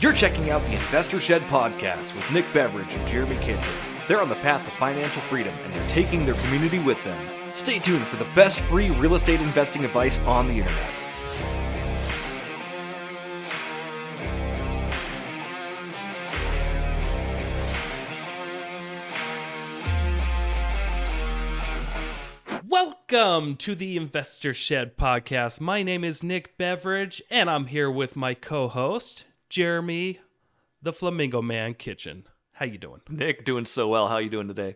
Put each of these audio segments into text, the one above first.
You're checking out the Investor Shed podcast with Nick Beveridge and Jeremy Kitchen. They're on the path to financial freedom and they're taking their community with them. Stay tuned for the best free real estate investing advice on the internet. Welcome to the Investor Shed podcast. My name is Nick Beveridge, and I'm here with my co-host, Jeremy, the Flamingo Man Kitchen. How you doing? Nick, doing so well. How you doing today?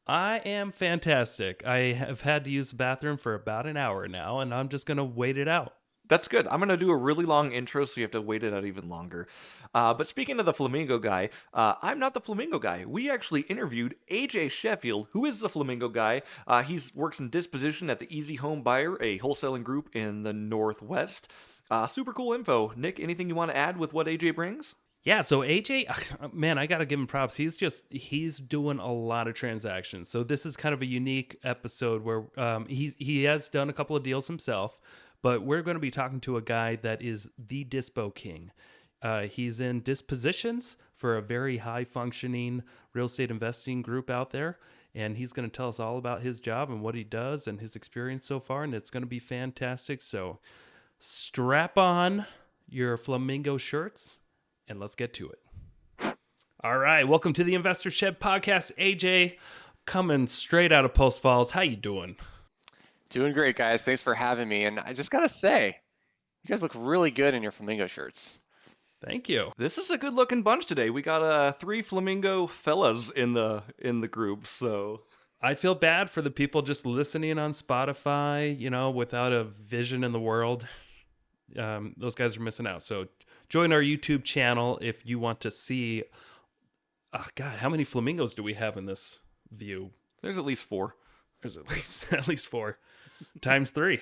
I am fantastic. I have had to use the bathroom for about an hour now, and I'm just going to wait it out. That's good. I'm going to do a really long intro, so you have to wait it out even longer. But speaking of the Flamingo guy, I'm not the Flamingo guy. We actually interviewed AJ Sheffield, who is the Flamingo guy. He works in Disposition at the Easy Home Buyer, a wholesaling group in the Northwest. Super cool info. Nick, anything you want to add with what AJ brings? Yeah, so AJ, man, I got to give him props. He's doing a lot of transactions. So this is kind of a unique episode where he has done a couple of deals himself. But we're going to be talking to a guy that is the Dispo King. He's in Dispositions for a very high-functioning real estate investing group out there. And he's going to tell us all about his job and what he does and his experience so far. And it's going to be fantastic. So strap on your Flamingo shirts and let's get to it. All right. Welcome to the Investor Shed podcast. AJ, coming straight out of Post Falls. How you doing? Doing great, guys. Thanks for having me. And I just got to say, you guys look really good in your Flamingo shirts. Thank you. This is a good-looking bunch today. We got 3 Flamingo fellas in the group, so... I feel bad for the people just listening on Spotify, without a vision in the world. Those guys are missing out. So join our YouTube channel if you want to see... Oh, God, how many flamingos do we have in this view? There's at least 4. There's at least 4. Times 3.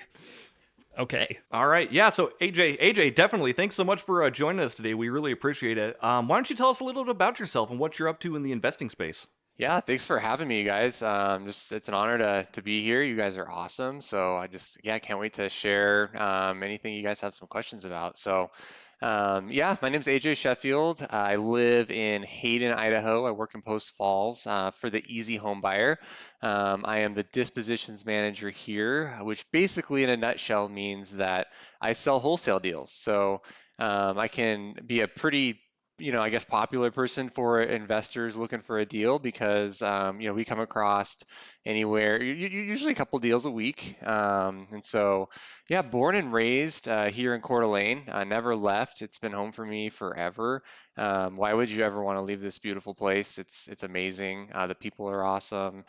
Okay. All right. Yeah. So AJ, definitely. Thanks so much for joining us today. We really appreciate it. Why don't you tell us a little bit about yourself and what you're up to in the investing space? Yeah, thanks for having me, you guys. It's an honor to be here. You guys are awesome. So I can't wait to share anything you guys have some questions about. So my name's AJ Sheffield. I live in Hayden, Idaho. I work in Post Falls for the Easy Home Buyer. I am the Dispositions Manager here, which basically in a nutshell means that I sell wholesale deals. So I can be a pretty popular person for investors looking for a deal because, we come across usually a couple deals a week. Born and raised here in Coeur d'Alene. I never left. It's been home for me forever. Why would you ever want to leave this beautiful place? It's amazing. The people are awesome.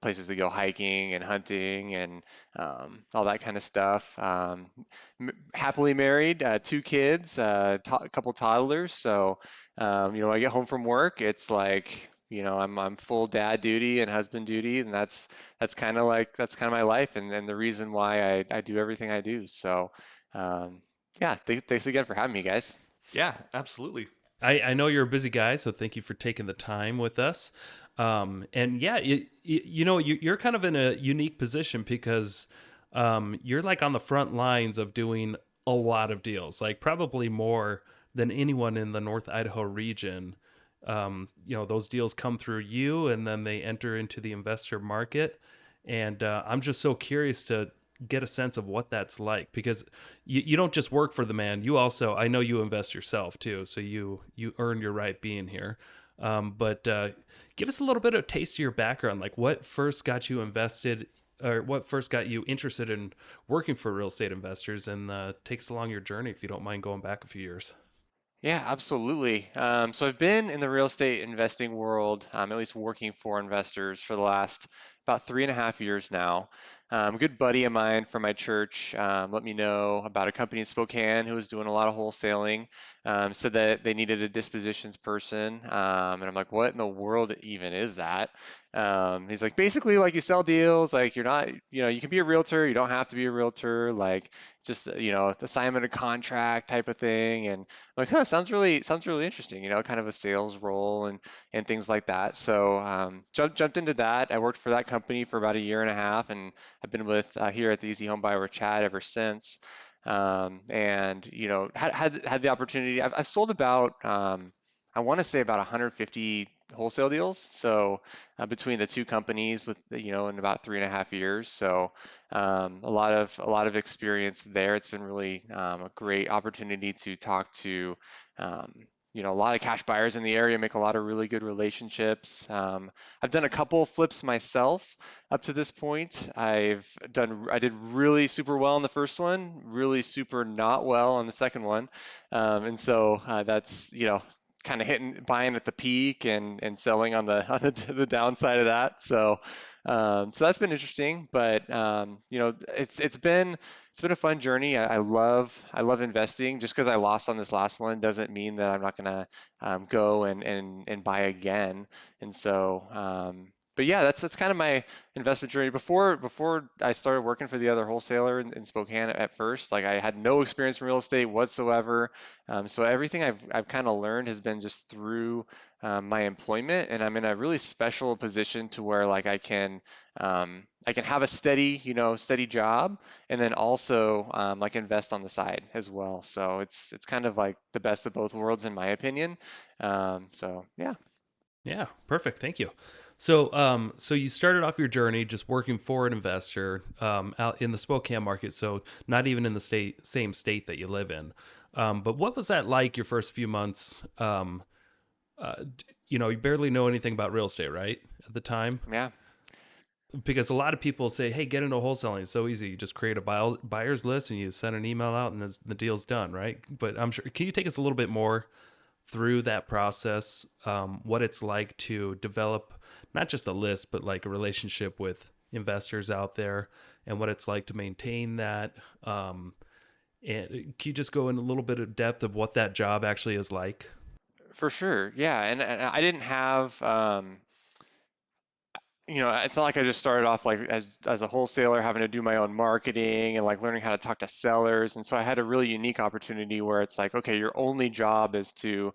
Places to go hiking and hunting and all that kind of stuff. Happily married, 2 kids, a couple toddlers. So, when I get home from work, it's like, I'm full dad duty and husband duty, and that's kind of my life and the reason why I do everything I do. So, thanks again for having me, guys. Yeah, absolutely. I know you're a busy guy, so thank you for taking the time with us. You're kind of in a unique position because you're like on the front lines of doing a lot of deals, like probably more than anyone in the North Idaho region. Those deals come through you and then they enter into the investor market. And I'm just so curious to get a sense of what that's like because you don't just work for the man. You also, I know you invest yourself too. So you earn your right being here. But give us a little bit of a taste of your background, like what first got you invested or what first got you interested in working for real estate investors, and take us along your journey if you don't mind going back a few years. Yeah, absolutely. So I've been in the real estate investing world, at least working for investors for the last about 3.5 years now. A good buddy of mine from my church let me know about a company in Spokane who was doing a lot of wholesaling, said that they needed a dispositions person. And I'm like, what in the world even is that? He's like, basically, like you sell deals, like you're not, you can be a realtor, you don't have to be a realtor, like just, assignment of contract type of thing. And I'm like, sounds really interesting, kind of a sales role and things like that. So jumped into that. I worked for that company for about 1.5 years, and I've been with here at the Easy Home Buyer with Chad ever since. and had the opportunity. I've sold about I want to say about 150 wholesale deals. So between the two companies in about 3.5 years. So a lot of experience there. It's been really a great opportunity to talk to um, a lot of cash buyers in the area, make a lot of really good relationships. I've done a couple flips myself up to this point. I did really super well on the first one, really super not well on the second one. And so that's, kind of hitting buying at the peak and selling on the the downside of that. So that's been interesting, but it's been a fun journey. I love investing. Just because I lost on this last one doesn't mean that I'm not gonna go and buy again. And so, but yeah, that's kind of my investment journey. Before I started working for the other wholesaler in Spokane at first, like I had no experience in real estate whatsoever. So everything I've kind of learned has been just through my employment, and I'm in a really special position to where like I can have a steady job, and then also like invest on the side as well. So it's kind of like the best of both worlds in my opinion. So yeah. Yeah, perfect. Thank you. So you started off your journey just working for an investor out in the Spokane market, so not even in the same state that you live in. But what was that like your first few months? You barely know anything about real estate, right? At the time, Yeah. because a lot of people say, "Hey, get into wholesaling. It's so easy. You just create a buyer's list and you send an email out, and the deal's done." Right? But I'm sure. Can you take us a little bit more through that process, what it's like to develop not just a list, but like a relationship with investors out there, and what it's like to maintain that? And can you just go in a little bit of depth of what that job actually is like? For sure. Yeah. And I didn't have it's not like I just started off like as a wholesaler having to do my own marketing and like learning how to talk to sellers. And so I had a really unique opportunity where it's like, okay, your only job is to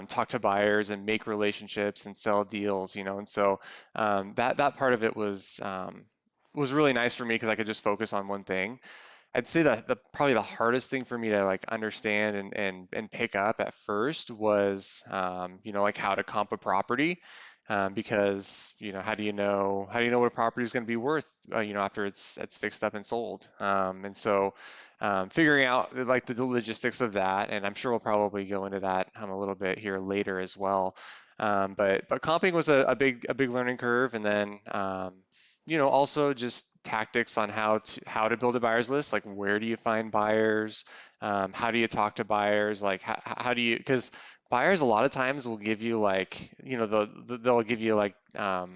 talk to buyers and make relationships and sell deals. And so that part of it was really nice for me because I could just focus on one thing. I'd say that the probably the hardest thing for me to like understand and pick up at first was like how to comp a property, because how do you know what a property is going to be worth after it's fixed up and sold. And so figuring out like the logistics of that, and I'm sure we'll probably go into that a little bit here later as well. But comping was a big learning curve, and then also just tactics on how to build a buyer's list. Like, where do you find buyers? How do you talk to buyers? Like, how do you? Because buyers a lot of times will give you like, they'll give you like a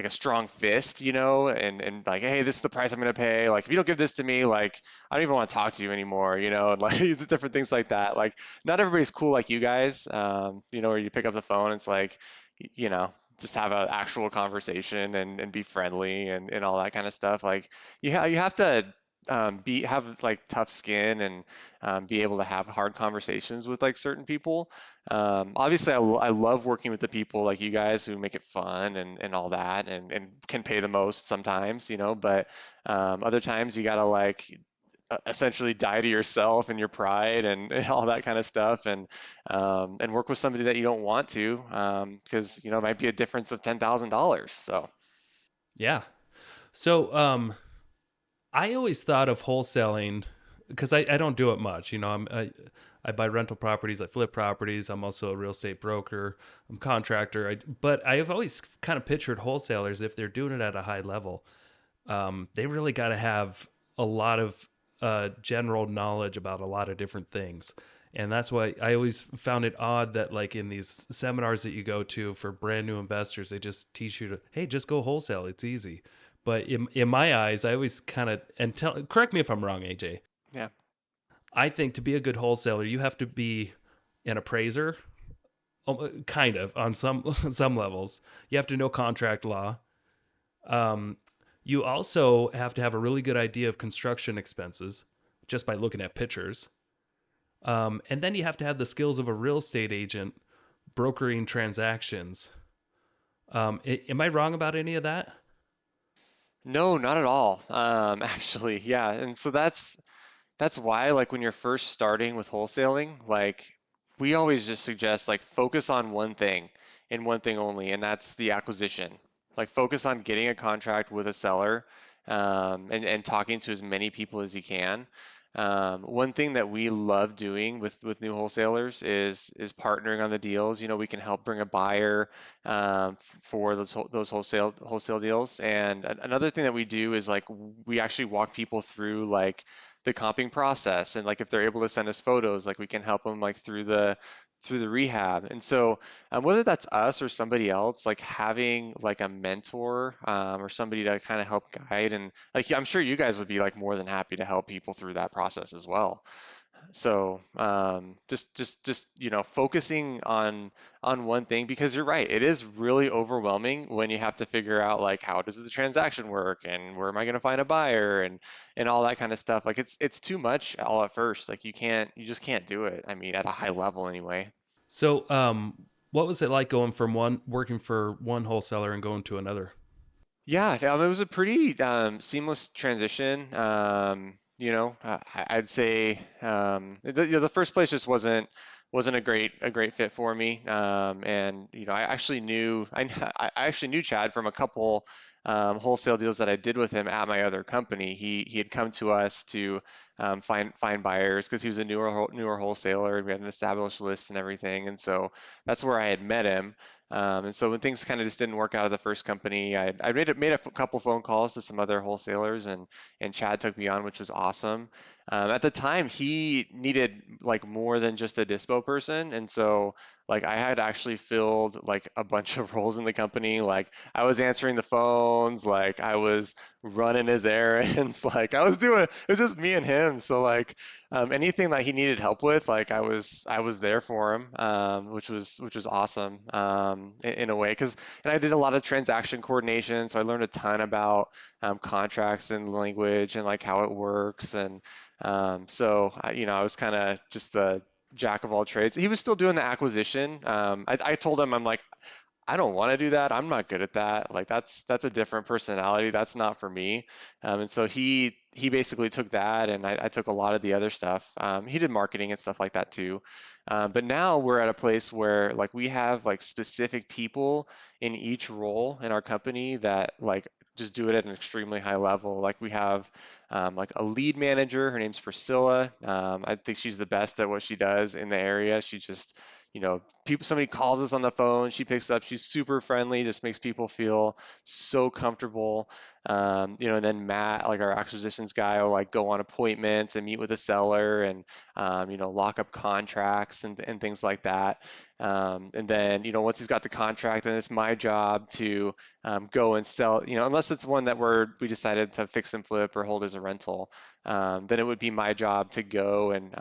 strong fist, and like, hey, this is the price I'm gonna pay. Like, if you don't give this to me, like, I don't even want to talk to you anymore, and like different things like that. Like, not everybody's cool like you guys, where you pick up the phone, it's like, just have an actual conversation and be friendly and all that kind of stuff. Like, you have to have like tough skin and be able to have hard conversations with like certain people. Obviously, I love working with the people like you guys who make it fun and all that, and can pay the most sometimes, but other times you gotta like essentially die to yourself and your pride and all that kind of stuff, and work with somebody that you don't want to, because it might be a difference of $10,000. So Yeah. So I always thought of wholesaling because I don't do it much. I buy rental properties, I flip properties. I'm also a real estate broker. I'm a contractor. But I have always kind of pictured wholesalers, if they're doing it at a high level, they really got to have a lot of general knowledge about a lot of different things. And that's why I always found it odd that, like, in these seminars that you go to for brand new investors, they just teach you to, hey, just go wholesale. It's easy. But in my eyes, I always kind of, correct me if I'm wrong, AJ. yeah. I think to be a good wholesaler, you have to be an appraiser, kind of on some some levels. You have to know contract law. Um, you also have to have a really good idea of construction expenses just by looking at pictures. And then you have to have the skills of a real estate agent brokering transactions. Am I wrong about any of that? No, not at all. Actually, yeah. And so That's why, like, when you're first starting with wholesaling, like, we always just suggest, like, focus on one thing and one thing only, and that's the acquisition. Like, focus on getting a contract with a seller, and talking to as many people as you can. One thing that we love doing with new wholesalers is partnering on the deals. You know, we can help bring a buyer, for those wholesale deals. And another thing that we do is, like, we actually walk people through, like, the comping process, and, like, if they're able to send us photos, like, we can help them, like, through the rehab. And so, whether that's us or somebody else, like, having, like, a mentor, or somebody to kind of help guide, and, like, I'm sure you guys would be, like, more than happy to help people through that process as well. So, just focusing on one thing, because you're right, it is really overwhelming when you have to figure out, like, how does the transaction work, and where am I going to find a buyer, and all that kind of stuff. Like, it's too much all at first. Like, you just can't do it. I mean, at a high level anyway. So, what was it like going from one working for one wholesaler and going to another? Yeah, it was a pretty seamless transition. I'd say, the first place just wasn't a great fit for me. And I actually knew Chad from a couple wholesale deals that I did with him at my other company. He had come to us to find buyers because he was a newer wholesaler. We had an established list and everything, and so that's where I had met him. And so when things kind of just didn't work out of the first company, I made a couple phone calls to some other wholesalers, and Chad took me on, which was awesome. At the time, he needed, like, more than just a dispo person, and so, like, I had actually filled, like, a bunch of roles in the company. Like, I was answering the phones, like, I was running his errands, like, it was just me and him. So, like, anything that he needed help with, like, I was there for him, which was awesome, in a way, and I did a lot of transaction coordination, so I learned a ton about contracts and language and, like, how it works. And so I was kind of just the jack of all trades. He was still doing the acquisition. I told him, I'm like, I don't want to do that. I'm not good at that. Like, that's a different personality. That's not for me. And so he basically took that, and I took a lot of the other stuff. He did marketing and stuff like that too. But now we're at a place where, like, we have, like, specific people in each role in our company that, like, just do it at an extremely high level. Like, we have, like, a lead manager. Her name's Priscilla. I think she's the best at what she does in the area. She just, somebody calls us on the phone, she picks up, she's super friendly, just makes people feel so comfortable. And then Matt, like, our acquisitions guy, will, like, go on appointments and meet with the seller, and lock up contracts and things like that. And then, once he's got the contract, then it's my job to go and sell, unless it's one that we decided to fix and flip or hold as a rental. Then it would be my job to go and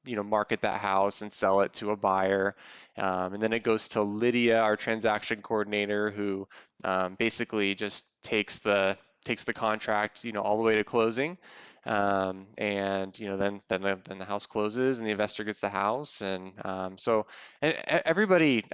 market that house and sell it to a buyer. And then it goes to Lydia, our transaction coordinator, who basically just takes the contract, all the way to closing. And then the house closes and the investor gets the house. And so, and everybody,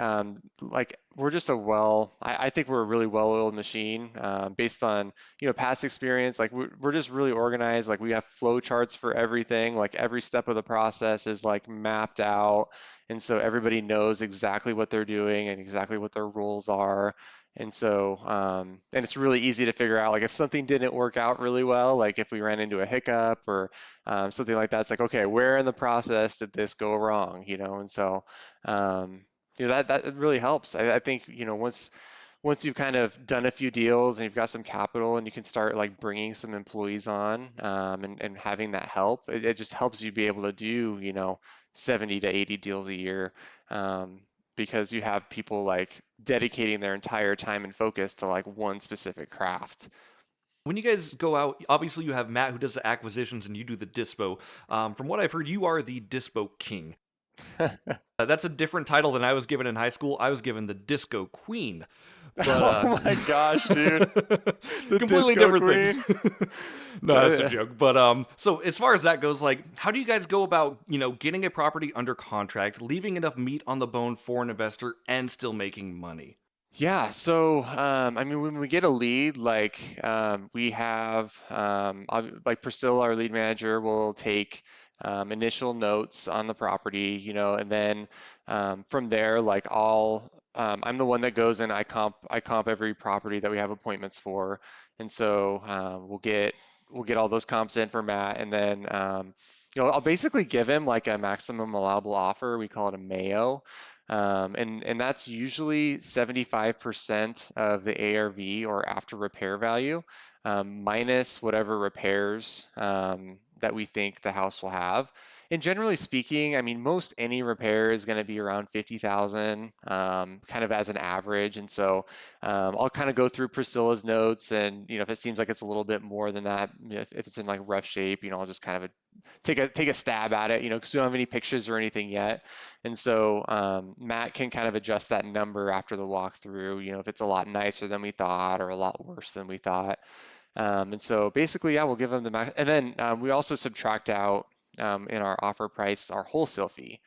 like, we're just I think we're a really well-oiled machine, based on past experience. Like, we're just really organized. Like, we have flow charts for everything. Like, every step of the process is, like, mapped out, and so everybody knows exactly what they're doing and exactly what their roles are. And so, and it's really easy to figure out, like, if something didn't work out really well, like, if we ran into a hiccup or something like that, it's like, okay, where in the process did this go wrong? And so, that it really helps. I think, once you've kind of done a few deals and you've got some capital and you can start, like, bringing some employees on, and having that help, it just helps you be able to do, 70 to 80 deals a year, um, because you have people, like, dedicating their entire time and focus to, like, one specific craft. When you guys go out, obviously you have Matt who does the acquisitions and you do the dispo. From what I've heard, you are the dispo king. That's a different title than I was given in high school. I was given the disco queen. But Oh my gosh, dude. The completely disco different queen. thing. No, that's a joke. But so as far as that goes, like, how do you guys go about, getting a property under contract, leaving enough meat on the bone for an investor, and still making money? Yeah, so I mean, when we get a lead, like we have, like Priscilla, our lead manager, will take initial notes on the property, and then from there, like I'm the one that goes and I comp every property that we have appointments for, and so we'll get all those comps in for Matt, and then I'll basically give him like a maximum allowable offer. We call it a MAO. And that's usually 75% of the ARV or after repair value, minus whatever repairs that we think the house will have. And generally speaking, I mean, most any repair is going to be around 50,000, kind of as an average. And so I'll kind of go through Priscilla's notes, and if it seems like it's a little bit more than that, if it's in like rough shape, I'll just kind of take a stab at it, because we don't have any pictures or anything yet. And so Matt can kind of adjust that number after the walkthrough, if it's a lot nicer than we thought or a lot worse than we thought. And so basically, yeah, we'll give them the max. And then we also subtract out in our offer price our wholesale fee.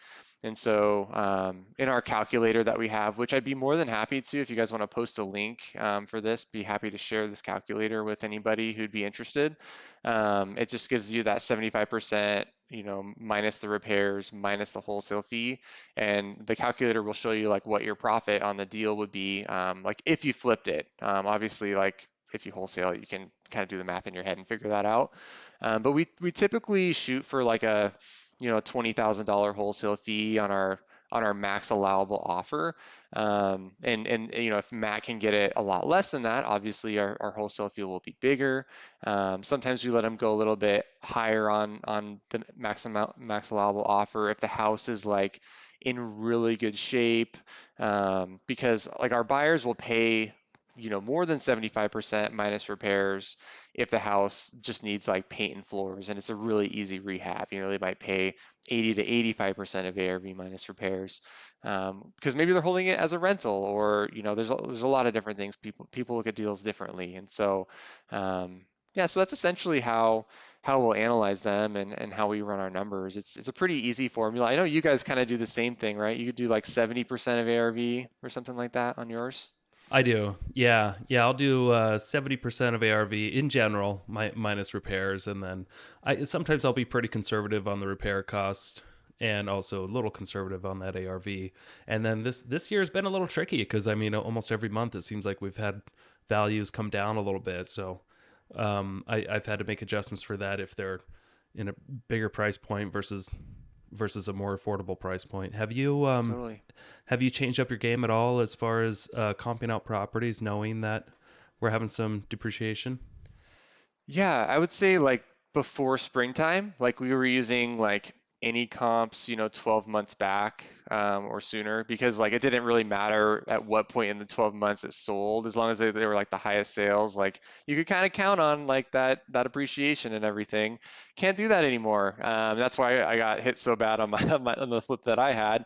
And so in our calculator that we have, which I'd be more than happy to, if you guys want to post a link for this, be happy to share this calculator with anybody who'd be interested. It just gives you that 75%, minus the repairs, minus the wholesale fee. And the calculator will show you like what your profit on the deal would be, like if you flipped it. Obviously, like if you wholesale it, you can kind of do the math in your head and figure that out. But we typically shoot for like a $20,000 wholesale fee on our max allowable offer. And if Matt can get it a lot less than that, obviously our wholesale fee will be bigger. Sometimes we let them go a little bit higher on the max allowable offer if the house is like in really good shape, because like our buyers will pay more than 75% minus repairs if the house just needs like paint and floors and it's a really easy rehab. They might pay 80 to 85% of ARV minus repairs, because maybe they're holding it as a rental, or there's a lot of different things. People look at deals differently, and so yeah, so that's essentially how we'll analyze them, and how we run our numbers. It's a pretty easy formula. I know you guys kind of do the same thing, right? You could do like 70% of ARV or something like that on yours. I do. Yeah. Yeah. I'll do 70% of ARV in general, minus repairs. And then sometimes I'll be pretty conservative on the repair cost and also a little conservative on that ARV. And then this year has been a little tricky because I mean, almost every month it seems like we've had values come down a little bit. So I've had to make adjustments for that if they're in a bigger price point versus a more affordable price point. Totally. Have you changed up your game at all as far as comping out properties, knowing that we're having some depreciation? Yeah, I would say like before springtime, like we were using like any comps, 12 months back, or sooner, because like it didn't really matter at what point in the 12 months it sold, as long as they were like the highest sales, like you could kind of count on like that appreciation and everything. Can't do that anymore. That's why I got hit so bad on on the flip that I had,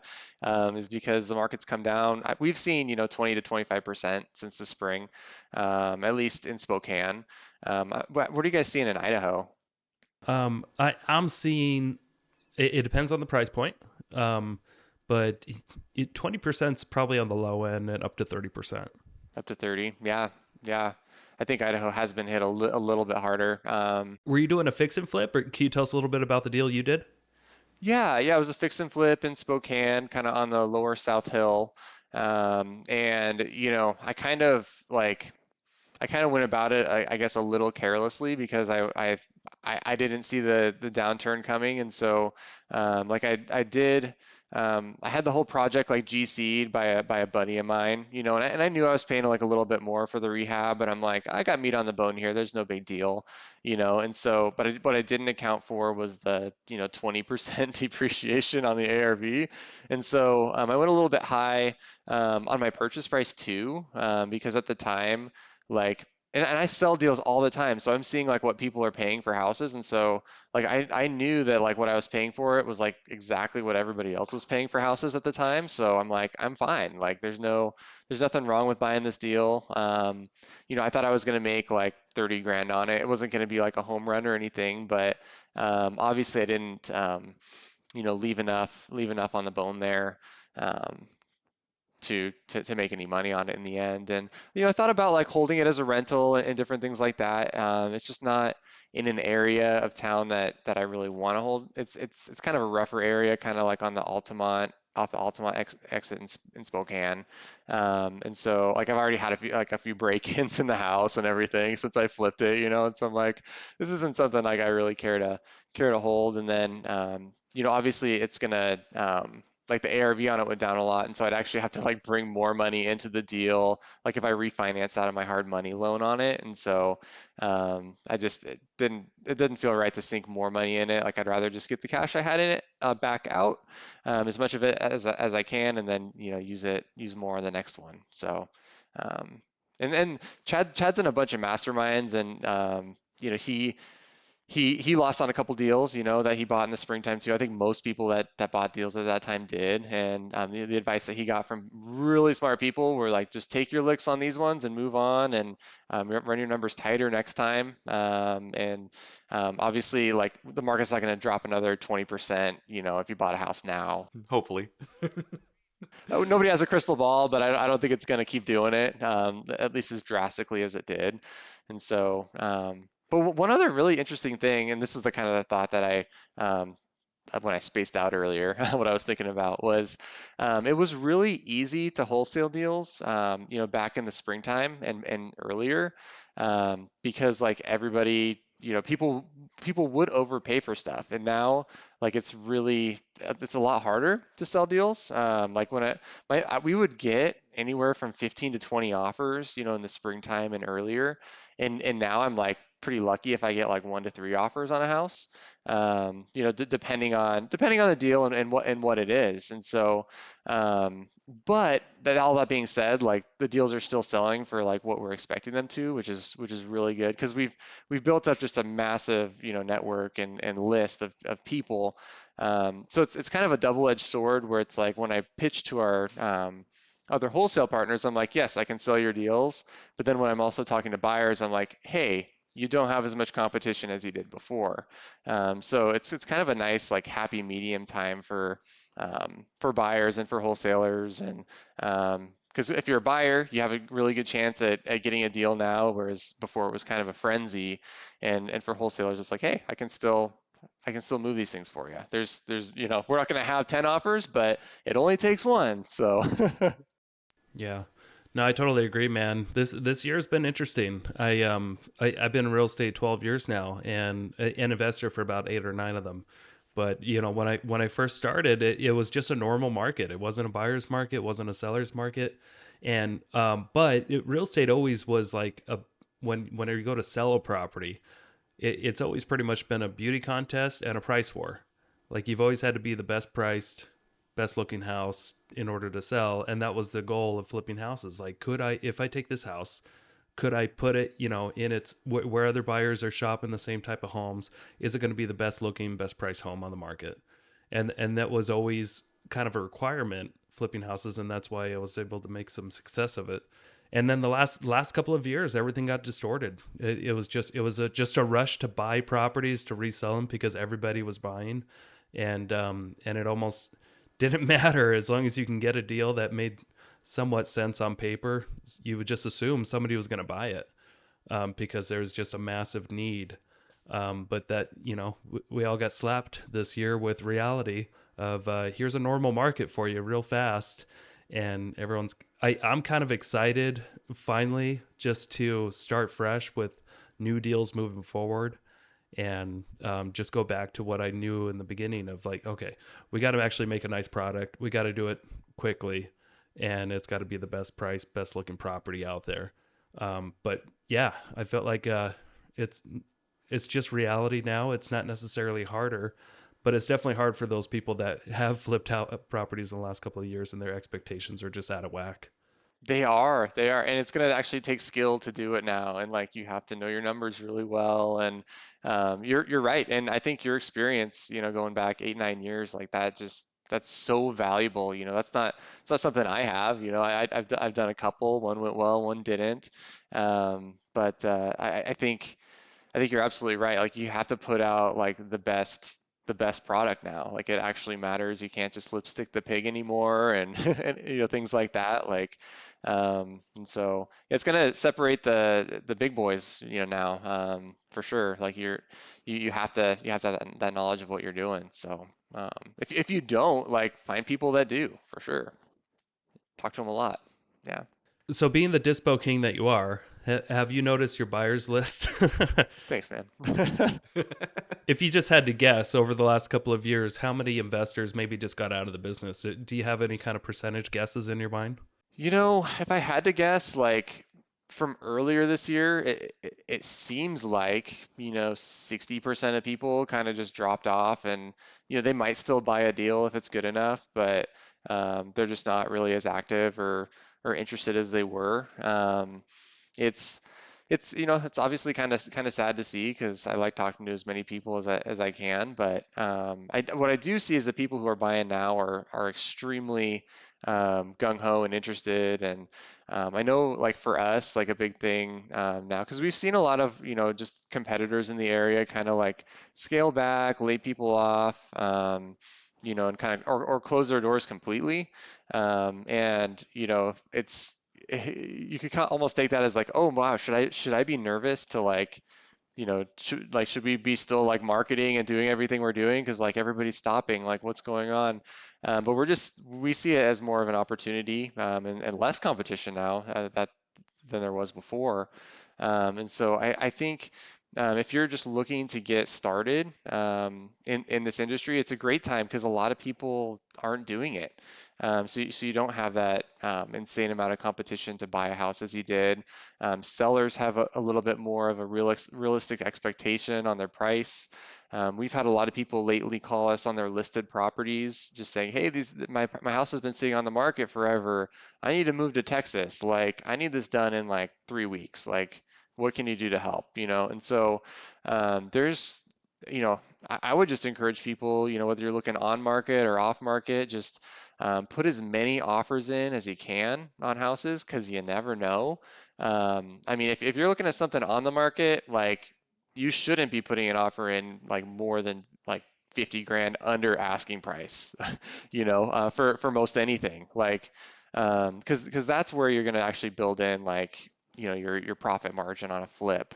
is because the market's come down. We've seen, 20 to 25% since the spring, at least in Spokane. What are you guys seeing in Idaho? I'm seeing it depends on the price point, but 20% is probably on the low end and up to 30%. Up to 30? Yeah, yeah. I think Idaho has been hit a little bit harder. Were you doing a fix and flip, or can you tell us a little bit about the deal you did? Yeah, yeah. It was a fix and flip in Spokane, kind of on the lower South Hill. And I kind of went about it, I guess, a little carelessly, because I didn't see the downturn coming, and so like I did. I had the whole project like GC'd by a buddy of mine, and I knew I was paying like a little bit more for the rehab, but I'm like, I got meat on the bone here. There's no big deal, and so, but what I didn't account for was the 20% depreciation on the ARV, and so I went a little bit high on my purchase price too, because at the time, like, and I sell deals all the time, so I'm seeing like what people are paying for houses, and so like I knew that like what I was paying for it was like exactly what everybody else was paying for houses at the time, so I'm like, I'm fine. Like there's nothing wrong with buying this deal. I thought I was gonna make like 30 grand on it. It wasn't gonna be like a home run or anything, but obviously I didn't leave enough on the bone there. Um, to make any money on it in the end. And I thought about like holding it as a rental and different things like that. It's just not in an area of town that I really want to hold. It's kind of a rougher area, kind of like on the Altamont, off the Altamont exit in Spokane. And so like I've already had a few break-ins in the house and everything since I flipped it, and so I'm like, this isn't something like I really care to hold. And then obviously it's gonna like the ARV on it went down a lot, and so I'd actually have to like bring more money into the deal, like if I refinance out of my hard money loan on it. And so it didn't feel right to sink more money in it. Like I'd rather just get the cash I had in it back out, as much of it as I can, and then use more on the next one. So um, and Chad's in a bunch of masterminds, and he lost on a couple deals, that he bought in the springtime too. I think most people that bought deals at that time did. And the advice that he got from really smart people were like, just take your licks on these ones and move on, and run your numbers tighter next time. And obviously, like the market's not going to drop another 20%, if you bought a house now. Hopefully. Nobody has a crystal ball, but I don't think it's going to keep doing it, at least as drastically as it did. And so, but one other really interesting thing, and this was the kind of the thought that when I spaced out earlier, what I was thinking about was, it was really easy to wholesale deals, back in the springtime and earlier, because like everybody, people would overpay for stuff, and now like it's a lot harder to sell deals. Like we would get anywhere from 15 to 20 offers, in the springtime and earlier, and now I'm like pretty lucky if I get like 1 to 3 offers on a house, depending on the deal and what it is. And so, but all that being said, like the deals are still selling for like what we're expecting them to, which is really good, because we've built up just a massive, network and list of people. So it's kind of a double-edged sword, where it's like when I pitch to our other wholesale partners, I'm like, yes, I can sell your deals. But then when I'm also talking to buyers, I'm like, hey, you don't have as much competition as you did before. So it's kind of a nice like happy medium time for buyers and for wholesalers. And because if you're a buyer, you have a really good chance at getting a deal now, whereas before it was kind of a frenzy. And for wholesalers, it's like, hey, I can still move these things for you. We're not going to have 10 offers, but it only takes one. So Yeah. No, I totally agree, man. This year has been interesting. I've been in real estate 12 years now, and an investor for about 8 or 9 of them. But when I first started, it was just a normal market. It wasn't a buyer's market, it wasn't a seller's market. And real estate always was like whenever you go to sell a property, it's always pretty much been a beauty contest and a price war. Like you've always had to be the best priced, best looking house in order to sell, and that was the goal of flipping houses. Like, if I take this house, could I put it, in its where other buyers are shopping the same type of homes? Is it going to be the best looking, best price home on the market? And that was always kind of a requirement, flipping houses, and that's why I was able to make some success of it. And then the last couple of years, everything got distorted. It was just a rush to buy properties to resell them because everybody was buying, and it almost didn't matter as long as you can get a deal that made somewhat sense on paper. You would just assume somebody was going to buy it, because there's just a massive need. But that, we all got slapped this year with reality of here's a normal market for you real fast. And I'm kind of excited finally just to start fresh with new deals moving forward, and just go back to what I knew in the beginning of like, okay, we got to actually make a nice product. We got to do it quickly, and it's got to be the best price, best looking property out there. But yeah, I felt like it's just reality now. It's not necessarily harder, but it's definitely hard for those people that have flipped out properties in the last couple of years and their expectations are just out of whack. they are, and it's going to actually take skill to do it now. And like you have to know your numbers really well. And you're right. And I think your experience, going back 8, 9 years like that, that's so valuable. It's not something I have. I've done a couple. One went well, one didn't. But I think you're absolutely right. Like you have to put out like the best the best product now. Like it actually matters. You can't just lipstick the pig anymore, and, and things like that. Like, and so it's gonna separate the big boys, now, for sure. Like you have to have that knowledge of what you're doing. So if you don't, like, find people that do, for sure. Talk to them a lot. Yeah. So, being the dispo king that you are, have you noticed your buyers list? Thanks, man. If you just had to guess over the last couple of years, how many investors maybe just got out of the business? Do you have any kind of percentage guesses in your mind? If I had to guess, like from earlier this year, it seems like, 60% of people kind of just dropped off, and, they might still buy a deal if it's good enough, but they're just not really as active or interested as they were. It's it's obviously kind of sad to see, because I like talking to as many people as I can, but what I do see is the people who are buying now are extremely gung ho and interested. And I know, like, for us, like a big thing now, because we've seen a lot of, just competitors in the area kind of like scale back, lay people off, and kind of, or close their doors completely. And it's you could almost take that as like, oh wow, should I be nervous to, like, should we be still, like, marketing and doing everything we're doing, because, like, everybody's stopping, like, what's going on? But we see it as more of an opportunity, and less competition now, than there was before. And so I think, if you're just looking to get started in this industry, it's a great time, because a lot of people aren't doing it. So you don't have that insane amount of competition to buy a house as you did. Sellers have a little bit more of a realistic expectation on their price. We've had a lot of people lately call us on their listed properties, just saying, "Hey, my house has been sitting on the market forever. I need to move to Texas. Like, I need this done in like 3 weeks. Like, what can you do to help?" And so there's, you know, I would just encourage people, whether you're looking on market or off market, just put as many offers in as you can on houses, because you never know. I mean, if you're looking at something on the market, like, you shouldn't be putting an offer in like more than like 50 grand under asking price, for most anything. Like, because that's where you're going to actually build in, like, your profit margin on a flip.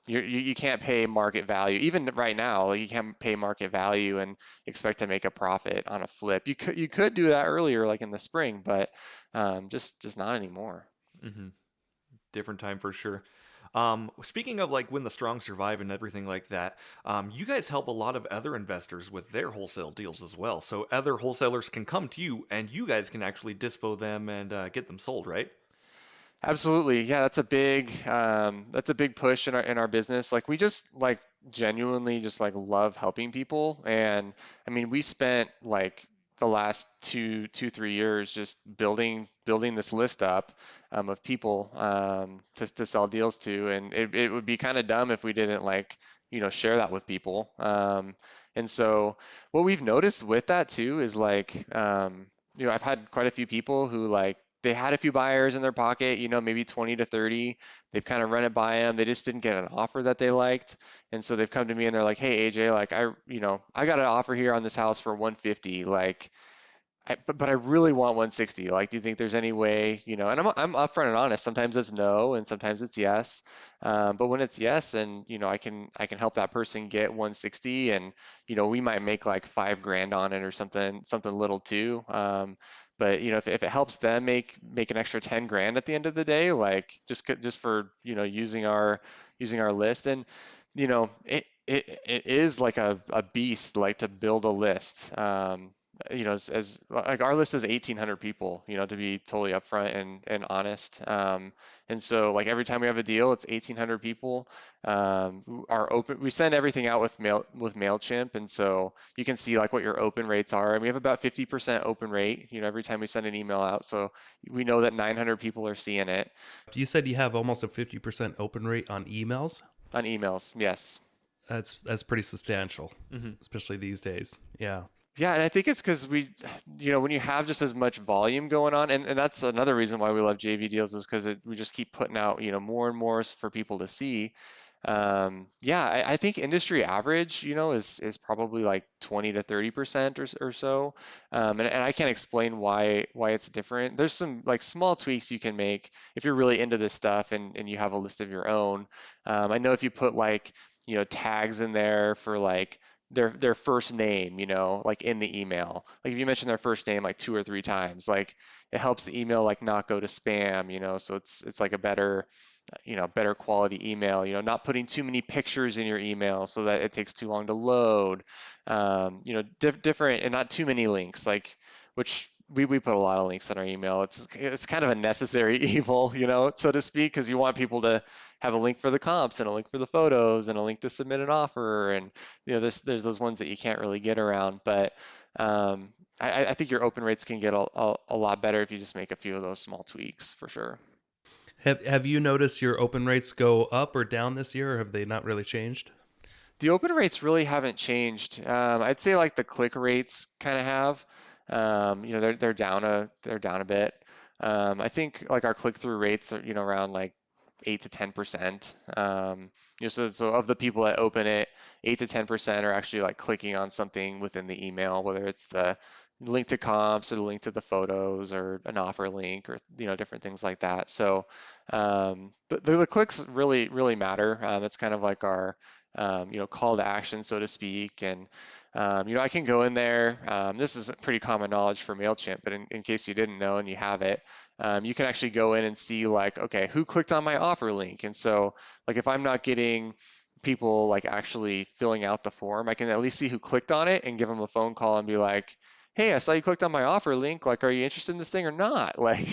You can't pay market value. Even right now, like, you can't pay market value and expect to make a profit on a flip. You could do that earlier, like in the spring, but just not anymore. Hmm. Different time for sure. Speaking of like when the strong survive and everything like that, you guys help a lot of other investors with their wholesale deals as well. So other wholesalers can come to you and you guys can actually dispo them and get them sold, right? Absolutely. Yeah, that's a big push in our business. Like, we just, like, genuinely just, like, love helping people. And I mean, we spent like the last 3 years just building this list up of people to sell deals to. And it would be kind of dumb if we didn't, like, share that with people. And so what we've noticed with that too is, like, I've had quite a few people who, like, they had a few buyers in their pocket, maybe 20 to 30. They've kind of run it by them. They just didn't get an offer that they liked. And so they've come to me and they're like, "Hey, AJ, like, I got an offer here on this house for 150. Like, but I really want 160. Like, do you think there's any way, And I'm upfront and honest. Sometimes it's no, and sometimes it's yes. But when it's yes, and, I can help that person get 160, and, we might make like 5 grand on it or something little too. But, if it helps them make an extra 10 grand at the end of the day, like, just for, using our list. And, it is like a beast, like, to build a list. As like, our list is 1,800 people, to be totally upfront and honest. And so, like, every time we have a deal, it's 1,800 people who are open. We send everything out with MailChimp, and so you can see, like, what your open rates are. And we have about 50% open rate, every time we send an email out. So we know that 900 people are seeing it You said you have almost a 50% open rate on emails. on emails. Yes. That's pretty substantial, Hmm. especially these days. Yeah. Yeah, and I think it's because when you have just as much volume going on, and that's another reason why we love JV deals, is because we just keep putting out, more and more for people to see. Yeah, I think industry average, is probably like 20 to 30% or so. And I can't explain why it's different. There's some like small tweaks you can make if you're really into this stuff and you have a list of your own. I know if you put like, tags in there for like their first name, like in the email. Like if you mention their first name like 2 or 3 times, like it helps the email like not go to spam, so it's like a better quality email, not putting too many pictures in your email so that it takes too long to load, different and not too many links, like which we put a lot of links in our email. It's kind of a necessary evil, so to speak, because you want people to have a link for the comps and a link for the photos and a link to submit an offer. And, there's those ones that you can't really get around. But I think your open rates can get a lot better if you just make a few of those small tweaks for sure. Have you noticed your open rates go up or down this year, or have they not really changed? The open rates really haven't changed. I'd say like the click rates kind of have. They're down a bit. I think like our click through rates are around like 8 to 10%. So of the people that open it, 8 to 10% are actually like clicking on something within the email, whether it's the link to comps or the link to the photos or an offer link or different things like that. So the clicks really matter. It's kind of like our call to action, so to speak. And, I can go in there. This is pretty common knowledge for MailChimp, but in case you didn't know and you have it, you can actually go in and see like, okay, who clicked on my offer link? And so like if I'm not getting people like actually filling out the form, I can at least see who clicked on it and give them a phone call and be like, hey, I saw you clicked on my offer link. Like, are you interested in this thing or not? Like,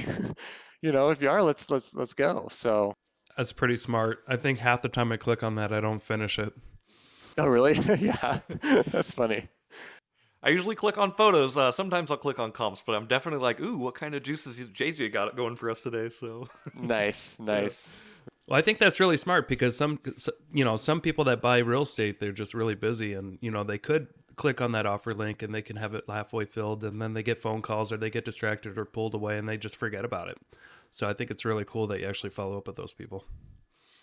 if you are, let's go. So, That's pretty smart. I think half the time I click on that, I don't finish it. oh, really? Yeah, that's funny. I usually click on photos. Sometimes I'll click on comps, but I'm definitely like, ooh, what kind of juices JJ got going for us today? So, Nice, yeah. nice. Well, I think that's really smart because some people that buy real estate, they're just really busy, and they could click on that offer link and they can have it halfway filled, and then they get phone calls or they get distracted or pulled away and they just forget about it. So I think it's really cool that you actually follow up with those people.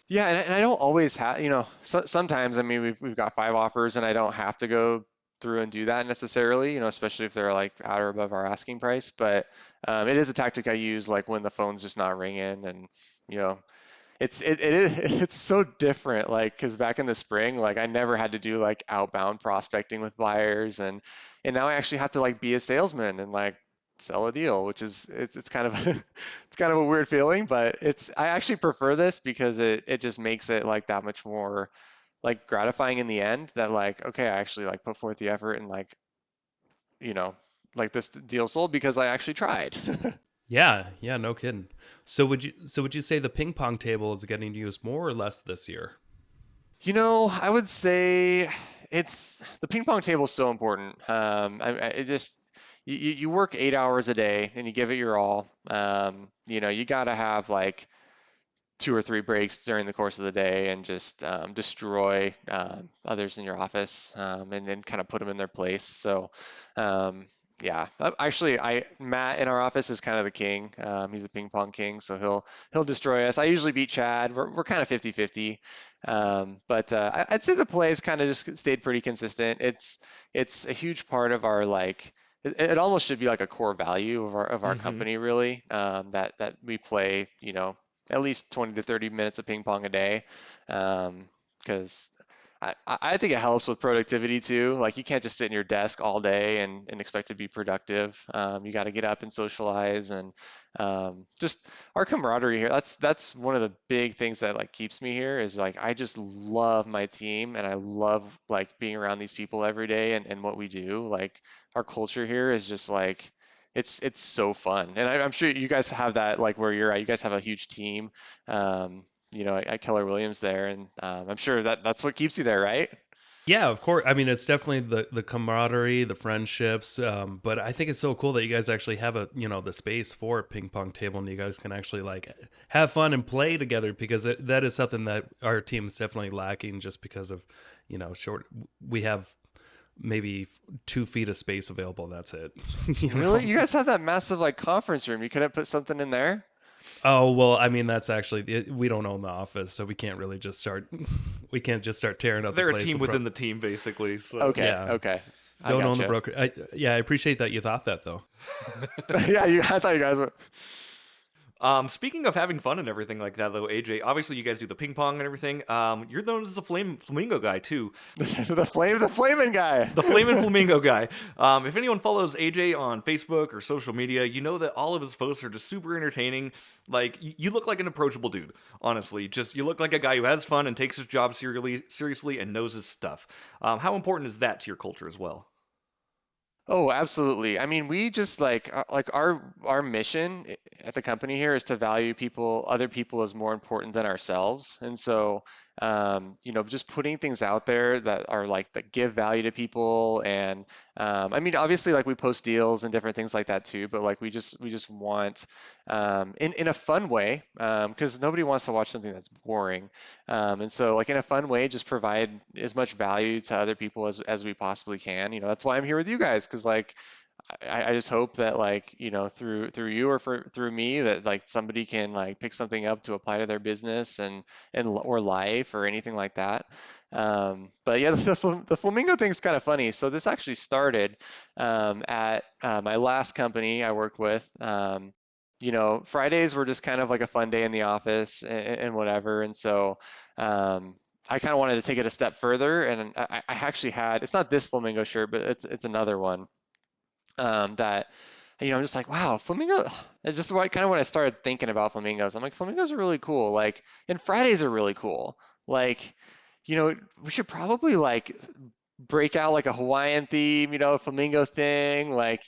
Yeah, and I don't always have, sometimes, I mean, we've got 5 offers and I don't have to go through and do that necessarily, especially if they're like at or above our asking price. But it is a tactic I use like when the phone's just not ringing and, you know, it is it's so different like because back in the spring like I never had to do like outbound prospecting with buyers and now I actually have to like be a salesman and like sell a deal, which is it's kind of it's kind of a weird feeling, but it's I actually prefer this because it just makes it like that much more like gratifying in the end that like okay I actually like put forth the effort and like you know like this deal sold because I actually tried. Yeah, yeah, no kidding. So would you say the ping pong table is getting used more or less this year? I would say it's the ping pong table is so important. It just you work 8 hours a day and you give it your all. You gotta have like 2 or 3 breaks during the course of the day and just destroy others in your office and then kind of put them in their place. So, um, yeah, actually, I Matt in our office is kind of the king. He's the ping pong king, so he'll destroy us. I usually beat Chad. We're kind of 50-50. But I'd say the plays kind of just stayed pretty consistent. It's a huge part of our like. It almost should be like a core value of our Hmm. company, really. That we play, at least 20 to 30 minutes of ping pong a day. Because I think it helps with productivity too. Like you can't just sit in your desk all day and expect to be productive. You got to get up and socialize and just our camaraderie here. That's one of the big things that like keeps me here is like I just love my team and I love like being around these people every day and what we do. Like our culture here is just like it's so fun. And I'm sure you guys have that like where you're at. You guys have a huge team. At Keller Williams there, and I'm sure that's what keeps you there, right? Yeah, of course. I mean, it's definitely the camaraderie, the friendships. But I think it's so cool that you guys actually have the space for a ping pong table, and you guys can actually like have fun and play together because that is something that our team is definitely lacking just because of short. We have maybe 2 feet of space available. And that's it. you know. Really? You guys have that massive like conference room. You couldn't put something in there? Oh, well, I mean, that's actually we don't own the office, so we can't really just start we can't just start tearing up the They're a place team with within the team, basically. So Okay, yeah. okay. I Don't own the gotcha. broker. Yeah, I appreciate that you thought that though. Yeah, I thought you guys were Speaking of having fun and everything like that, though, AJ, obviously you guys do the ping pong and everything. You're known as the flamingo guy too, the flaming guy. the flaming flamingo guy. If anyone follows AJ on Facebook or social media, you know that all of his posts are just super entertaining. Like you look like an approachable dude, honestly. Just you look like a guy who has fun and takes his job seriously and knows his stuff. How important is that to your culture as well? Oh, absolutely. I mean, we just like our mission at the company here is to value people, other people as more important than ourselves. And so, just putting things out there that are like that give value to people. And I mean, obviously, like we post deals and different things like that too. But like we just want in a fun way, because nobody wants to watch something that's boring. And so, like in a fun way, just provide as much value to other people as we possibly can. That's why I'm here with you guys, because like I just hope that like through you or through me that like somebody can like pick something up to apply to their business or life or anything like that. But yeah, the flamingo thing's kind of funny. So this actually started at my last company I worked with. Fridays were just kind of like a fun day in the office and whatever. And so I kind of wanted to take it a step further, and I actually had it's not this flamingo shirt, but it's another one that I'm just like, wow, flamingo. It's just kind of when I started thinking about flamingos. I'm like, flamingos are really cool. Like, and Fridays are really cool. Like, we should probably like break out like a Hawaiian theme, flamingo thing. Like,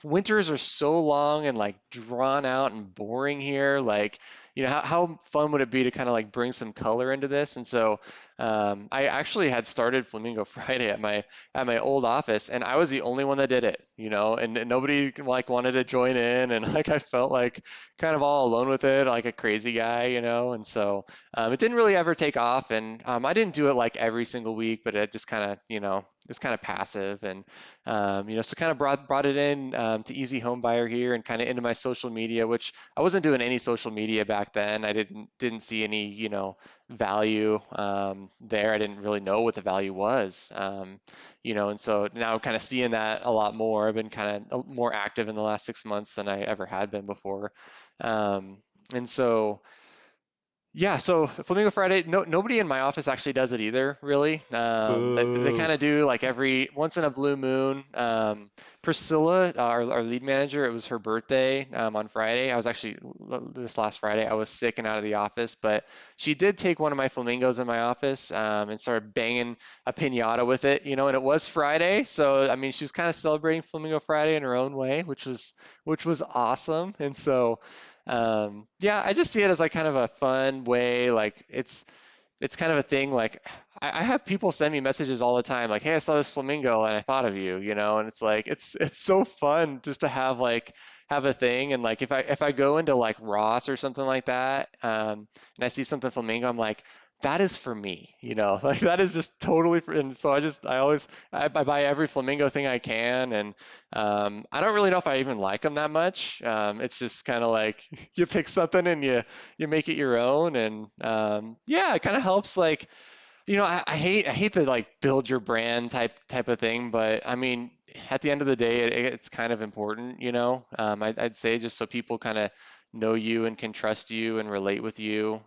winters are so long and like drawn out and boring here. Like, how fun would it be to kind of like bring some color into this? And so I actually had started Flamingo Friday at my old office, and I was the only one that did it, and nobody like wanted to join in, and like I felt like kind of all alone with it, like a crazy guy, and so it didn't really ever take off, and I didn't do it like every single week, but it just kind of, it's kind of passive, and so kind of brought it in to Easy Home Buyer here, and kind of into my social media, which I wasn't doing any social media back then. I didn't see any, value there. I didn't really know what the value was, and so now I'm kind of seeing that a lot more. I've been kind of more active in the last 6 months than I ever had been before, and so. Yeah, so Flamingo Friday, no, nobody in my office actually does it either, really. They Boo. kind of do like every once in a blue moon. Priscilla, our lead manager, it was her birthday on Friday. I was actually, this last Friday, I was sick and out of the office, but she did take one of my flamingos in my office and started banging a piñata with it, and it was Friday. So, I mean, she was kind of celebrating Flamingo Friday in her own way, which was awesome. And so, yeah, I just see it as like kind of a fun way. Like it's kind of a thing. Like I have people send me messages all the time, like, "Hey, I saw this flamingo and I thought of you," and it's like it's so fun just to have a thing. And like if I go into like Ross or something like that, and I see something flamingo, I'm like, that is for me, like that is just totally for. And so I buy every flamingo thing I can, and I don't really know if I even like them that much. It's just kind of like you pick something and you make it your own, and yeah, it kind of helps. Like, I hate to like build your brand type of thing, but I mean, at the end of the day, it's kind of important. I'd say just so people kind of know you and can trust you and relate with you.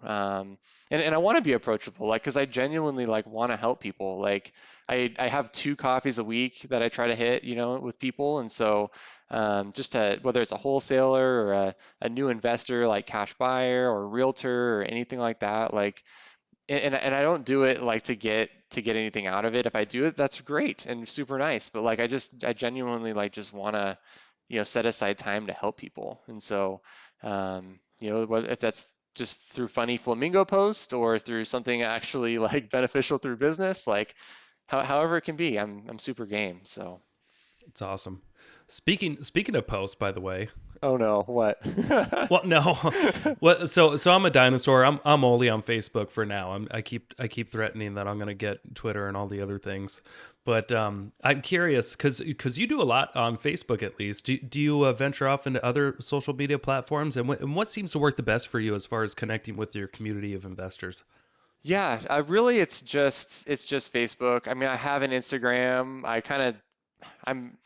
And I want to be approachable, like, because I genuinely like want to help people. Like, I have 2 coffees a week that I try to hit, with people, and so just to whether it's a wholesaler or a new investor like cash buyer or realtor or anything like that, like and I don't do it like to get anything out of it. If I do it, that's great and super nice. But like I genuinely like just want to, set aside time to help people. And so, if that's just through funny flamingo post or through something actually like beneficial through business, like however it can be, I'm super game. So It's awesome. Speaking of posts, by the way, Oh no, what? Well, no. Well, so I'm a dinosaur. I'm only on Facebook for now. I keep threatening that I'm going to get Twitter and all the other things. But I'm curious because you do a lot on Facebook at least. Do you venture off into other social media platforms? And what seems to work the best for you as far as connecting with your community of investors? Yeah, really it's just Facebook. I mean, I have an Instagram. I'm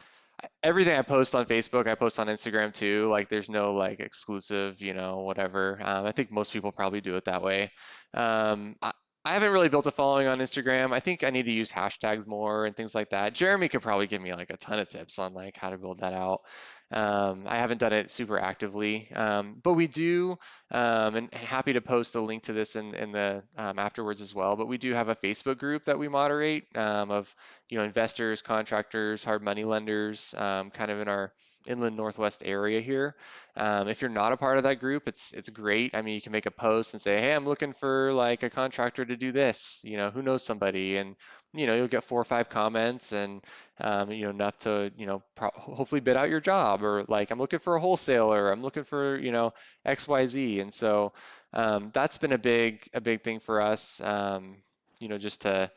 everything I post on Facebook, I post on Instagram too. Like there's no like exclusive, whatever. I think most people probably do it that way. Um, I, I haven't really built a following on Instagram. I think I need to use hashtags more and things like that. Jeremy could probably give me like a ton of tips on like how to build that out. I haven't done it super actively, but we do, and happy to post a link to this in the afterwards as well. But we do have a Facebook group that we moderate of investors, contractors, hard money lenders, kind of in our inland northwest area here. If you're not a part of that group, it's great. I mean, you can make a post and say, "Hey, I'm looking for like a contractor to do this. Who knows somebody?" And you'll get 4 or 5 comments and enough to hopefully bid out your job. Or like, "I'm looking for a wholesaler. I'm looking for XYZ." And so that's been a big thing for us. Just to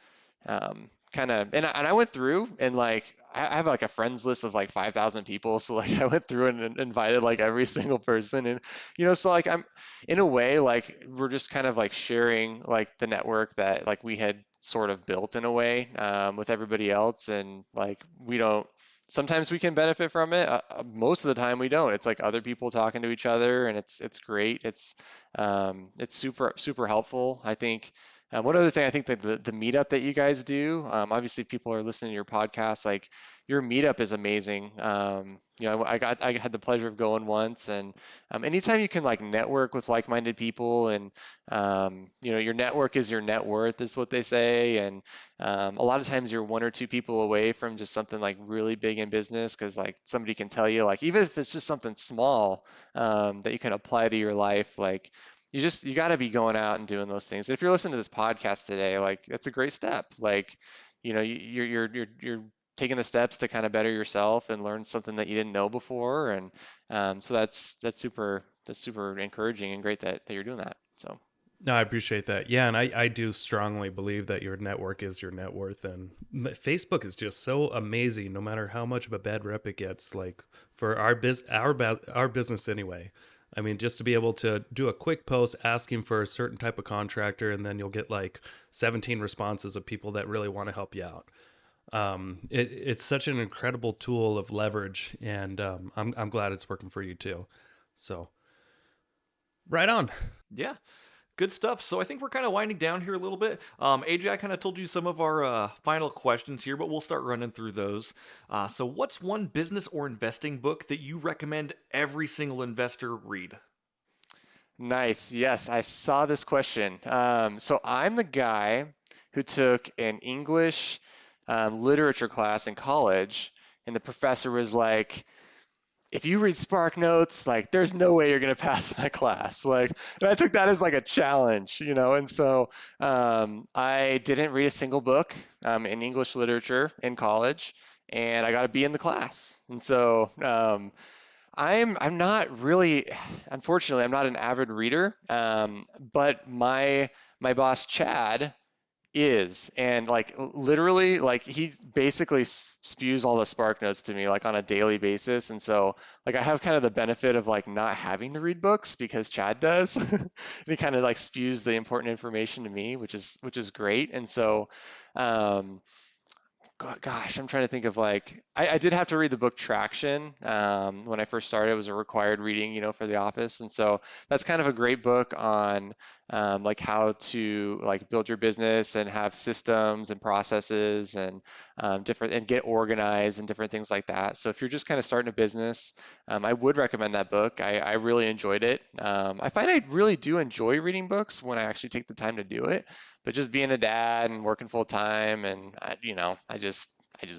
kind of and I went through and like I have like a friends list of like 5,000 people, so like I went through and invited like every single person. And so like I'm in a way like we're just kind of like sharing like the network that like we had sort of built in a way with everybody else. And like we don't, sometimes we can benefit from it, most of the time we don't. It's like other people talking to each other, and it's great. It's super super helpful, I think. One other thing, I think that the meetup that you guys do, obviously people are listening to your podcast, like your meetup is amazing. I had the pleasure of going once, and anytime you can like network with like-minded people, and your network is your net worth, is what they say. And a lot of times you're 1 or 2 people away from just something like really big in business, because like somebody can tell you, like even if it's just something small that you can apply to your life, like you got to be going out and doing those things. If you're listening to this podcast today, like that's a great step. Like, you're taking the steps to kind of better yourself and learn something that you didn't know before. And so that's super encouraging and great that you're doing that. So No, I appreciate that. Yeah, and I do strongly believe that your network is your net worth. And Facebook is just so amazing, no matter how much of a bad rep it gets. Like for our business anyway. I mean, just to be able to do a quick post asking for a certain type of contractor, and then you'll get like 17 responses of people that really want to help you out. It's such an incredible tool of leverage, and I'm glad it's working for you too. So, right on. Yeah. Good stuff. So I think we're kind of winding down here a little bit. AJ, I kind of told you some of our final questions here, but we'll start running through those. So what's one business or investing book that you recommend every single investor read? nice. Yes, I saw this question. So I'm the guy who took an English literature class in college, and the professor was like, if you read Spark Notes, like there's no way you're gonna pass my class. Like, and I took that as like a challenge. And so I didn't read a single book in English literature in college, and I got a B in the class. And so I'm not really, unfortunately, I'm not an avid reader, but my boss Chad is. And like literally, like he basically spews all the Spark Notes to me like on a daily basis. And so like I have kind of the benefit of like not having to read books because Chad does. And he kind of like spews the important information to me, which is great. And so gosh, I'm trying to think of like I did have to read the book Traction when I first started. It was a required reading, for the office, and so that's kind of a great book on like how to like build your business and have systems and processes and different and get organized and different things like that. So if you're just kind of starting a business, I would recommend that book. I really enjoyed it. I find I really do enjoy reading books when I actually take the time to do it. But just being a dad and working full time, and I just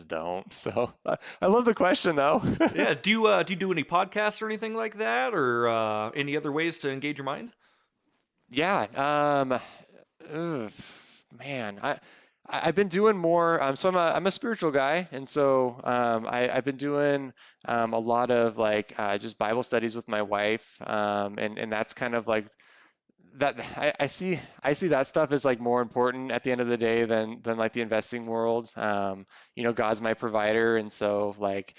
don't. So I love the question though. Yeah. Do you do any podcasts or anything like that, or any other ways to engage your mind? Yeah. Ugh, man, I've been doing more. So I'm a spiritual guy, and so I've been doing a lot of like just Bible studies with my wife, and that's kind of like that. I see that stuff as like more important at the end of the day than like the investing world. God's my provider, and so like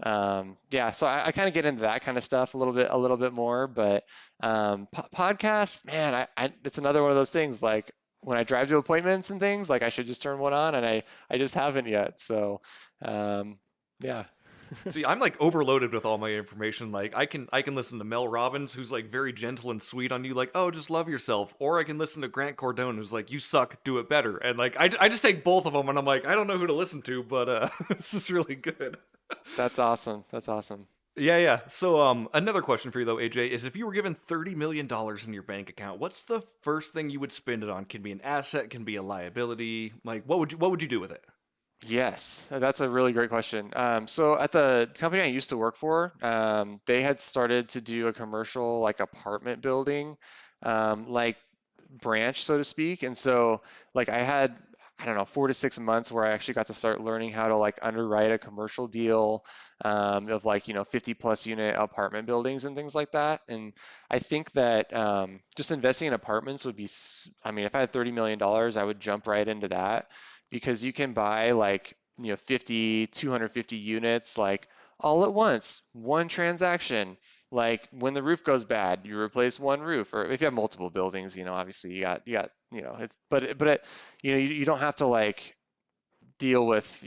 yeah, so I kind of get into that kind of stuff a little bit more, but podcasts, man, it's another one of those things like when I drive to appointments and things, like I should just turn one on, and I just haven't yet. So um, yeah. See, I'm like overloaded with all my information. Like I can listen to Mel Robbins, who's like very gentle and sweet on you, like, oh, just love yourself. Or I can listen to Grant Cardone, who's like, you suck, do it better. And like I just take both of them, and I'm like, I don't know who to listen to, but this is really good. That's awesome. That's awesome. Yeah, yeah. So another question for you though, AJ, is if you were given $30 million in your bank account, what's the first thing you would spend it on? Can be an asset, can be a liability. Like what would you do with it? Yes, that's a really great question. So at the company I used to work for, they had started to do a commercial like apartment building, like branch, so to speak. And so like I had, I don't know, 4 to 6 months where I actually got to start learning how to like underwrite a commercial deal of like, 50 plus unit apartment buildings and things like that. And I think that just investing in apartments would be, I mean, if I had $30 million, I would jump right into that because you can buy like, 50, 250 units like all at once, one transaction. Like when the roof goes bad, you replace one roof, or if you have multiple buildings, obviously you got, it's you don't have to like deal with,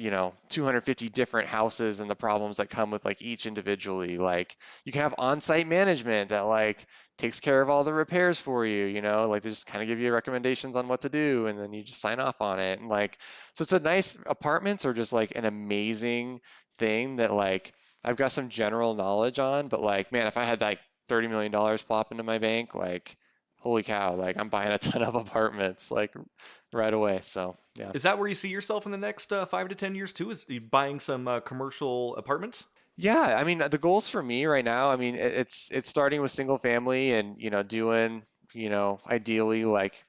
250 different houses and the problems that come with like each individually. Like you can have on-site management that like takes care of all the repairs for you, like they just kind of give you recommendations on what to do and then you just sign off on it. And like, so it's a nice apartments are just like an amazing thing that like I've got some general knowledge on, but like, man, if I had like $30 million plop into my bank, like, holy cow, like I'm buying a ton of apartments like right away. So yeah. Is that where you see yourself in the next 5 to 10 years too? Is you buying some commercial apartments? Yeah, I mean, the goals for me right now, I mean, it's starting with single family and, doing, ideally like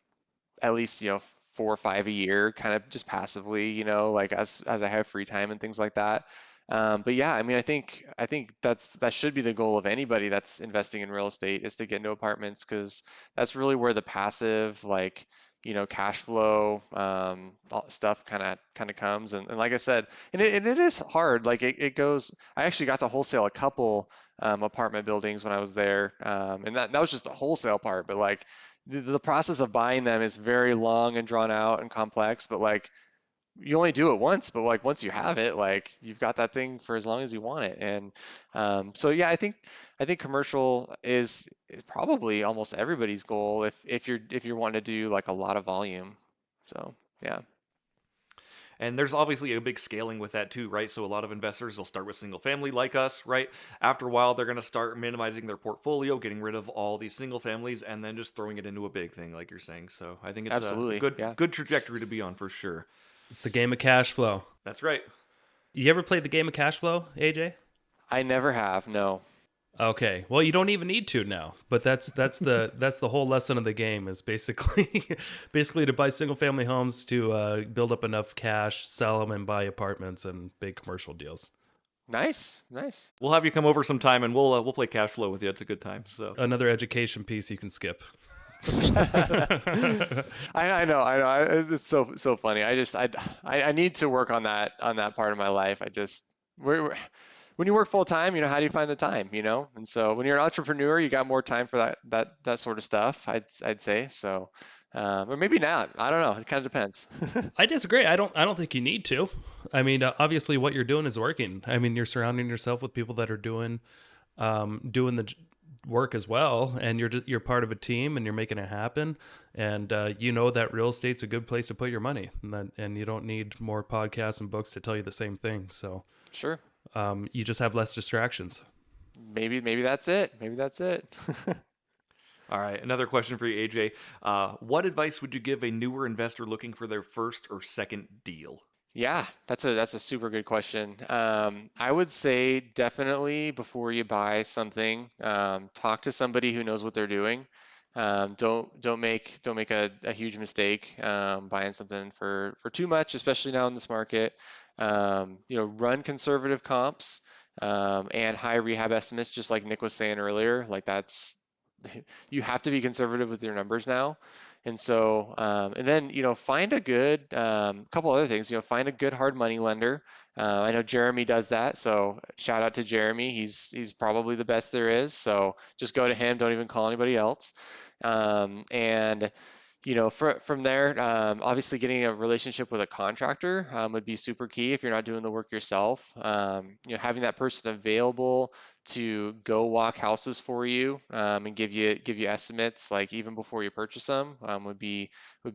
at least, 4 or 5 a year, kind of just passively, like as I have free time and things like that. But yeah, I mean, I think that should be the goal of anybody that's investing in real estate is to get into apartments because that's really where the passive like cash flow stuff kind of comes and like I said and it is hard like it goes I actually got to wholesale a couple apartment buildings when I was there and that was just a wholesale part but like the process of buying them is very long and drawn out and complex, but like you only do it once, but like once you have it, like you've got that thing for as long as you want it. And so yeah, I think commercial is probably almost everybody's goal if you're wanting to do like a lot of volume. So yeah, And there's obviously a big scaling with that too, right? So a lot of investors will start with single family like us, right? After a while, they're going to start minimizing their portfolio, getting rid of all these single families, and then just throwing it into a big thing, like you're saying. So I think it's a absolutely. good Yeah. good trajectory to be on for sure. It's the game of cash flow. That's right. You ever played the game of cash flow, AJ? I never have, no. Okay. Well, you don't even need to now. But that's the whole lesson of the game is basically basically to buy single family homes to build up enough cash, sell them, and buy apartments and big commercial deals. Nice, nice. We'll have you come over sometime, and we'll play cash flow with you. It's a good time. So Another education piece you can skip. I know. It's so funny. I need to work on that part of my life. When you work full time, how do you find the time, And so when you're an entrepreneur, you got more time for that sort of stuff. I'd say so, or maybe not. I don't know. It kind of depends. I disagree. I don't think you need to. I mean, obviously, what you're doing is working. I mean, you're surrounding yourself with people that are doing the work as well, and you're part of a team, and you're making it happen. And you know that real estate's a good place to put your money, and you don't need more podcasts and books to tell you the same thing. So Sure. you just have less distractions. Maybe that's it. Maybe that's it. all right, another question for you, AJ. What advice would you give a newer investor looking for their first or second deal? Yeah, that's a super good question. I would say definitely before you buy something, talk to somebody who knows what they're doing. Don't make a huge mistake buying something for too much, especially now in this market. Run conservative comps and high rehab estimates, just like Nick was saying earlier. Like that's you have to be conservative with your numbers now. And so, and then, find a good, couple other things, find a good hard money lender. I know Jeremy does that. So shout out to Jeremy. He's probably the best there is. So just go to him. Don't even call anybody else. And from there, obviously getting a relationship with a contractor would be super key if you're not doing the work yourself. Having that person available to go walk houses for you and give you estimates like even before you purchase them would be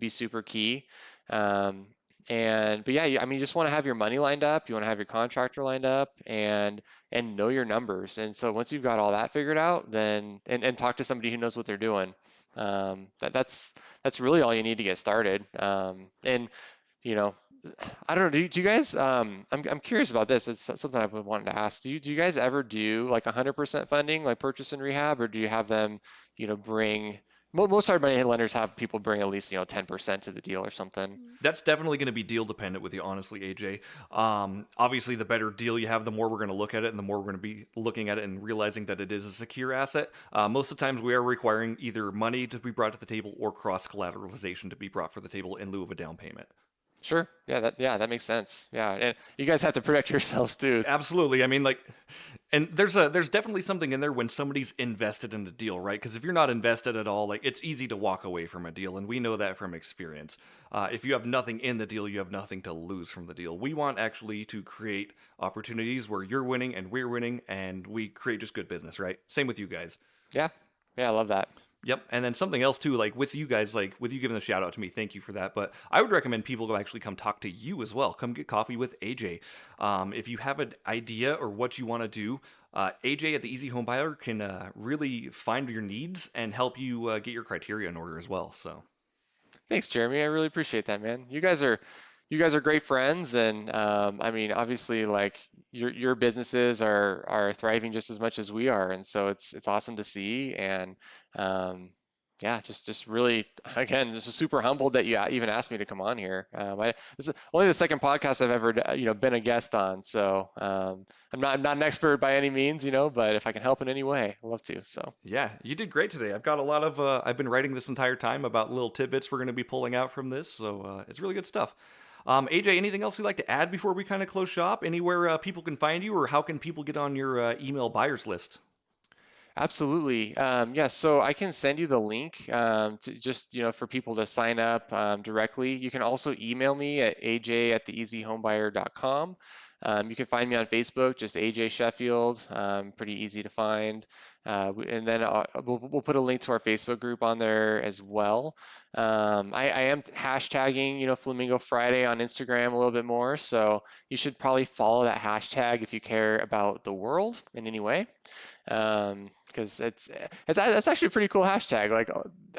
super key. Um, but yeah, I mean, you just want to have your money lined up. You want to have your contractor lined up and know your numbers. And so once you've got all that figured out, then and talk to somebody who knows what they're doing. That's really all you need to get started. And you know, I don't know. Do you guys? I'm curious about this. It's something I've been wanting to ask. Do you guys ever do like 100% funding, like purchase and rehab, or do you have them, bring most hard money lenders have people bring at least 10% to the deal or something? That's definitely going to be deal dependent with you, honestly, AJ. Obviously, the better deal you have, the more we're going to look at it, and the more we're going to be looking at it and realizing that it is a secure asset. Most of the times, we are requiring either money to be brought to the table or cross collateralization to be brought for the table in lieu of a down payment. Sure. Yeah, that makes sense. Yeah, and you guys have to protect yourselves too. Absolutely. I mean, like, and there's definitely something in there when somebody's invested in a deal, right? Because if you're not invested at all, like, it's easy to walk away from a deal, and we know that from experience. If you have nothing in the deal, you have nothing to lose from the deal. We want actually to create opportunities where you're winning and we're winning, and we create just good business, right? Same with you guys. Yeah, yeah, I love that. Yep, and then something else too, like with you guys, like with you giving the shout out to me, thank you for that. But I would recommend people to actually come talk to you as well. Come get coffee with AJ. If you have an idea or what you want to do, AJ at the Easy Home Buyer can really find your needs and help you get your criteria in order as well. So Thanks, Jeremy. I really appreciate that, man. You guys are great friends, and I mean, obviously, like your businesses are thriving just as much as we are, and so it's awesome to see. And um, yeah, just really, again, just super humbled that you even asked me to come on here. This is only the second podcast I've ever been a guest on, so I'm not an expert by any means, but if I can help in any way, I'd love to. So. yeah, you did great today. I've got a lot of I've been writing this entire time about little tidbits we're going to be pulling out from this, so it's really good stuff. AJ, anything else you'd like to add before we kind of close shop? Anywhere people can find you, or how can people get on your email buyers list? Absolutely. Yeah, so I can send you the link to just, for people to sign up directly. You can also email me at aj@theeasyhomebuyer.com. You can find me on Facebook, just AJ Sheffield, pretty easy to find. And then we'll put a link to our Facebook group on there as well. I am hashtagging, Flamingo Friday on Instagram a little bit more, so you should probably follow that hashtag if you care about the world in any way. Because it's actually a pretty cool hashtag. Like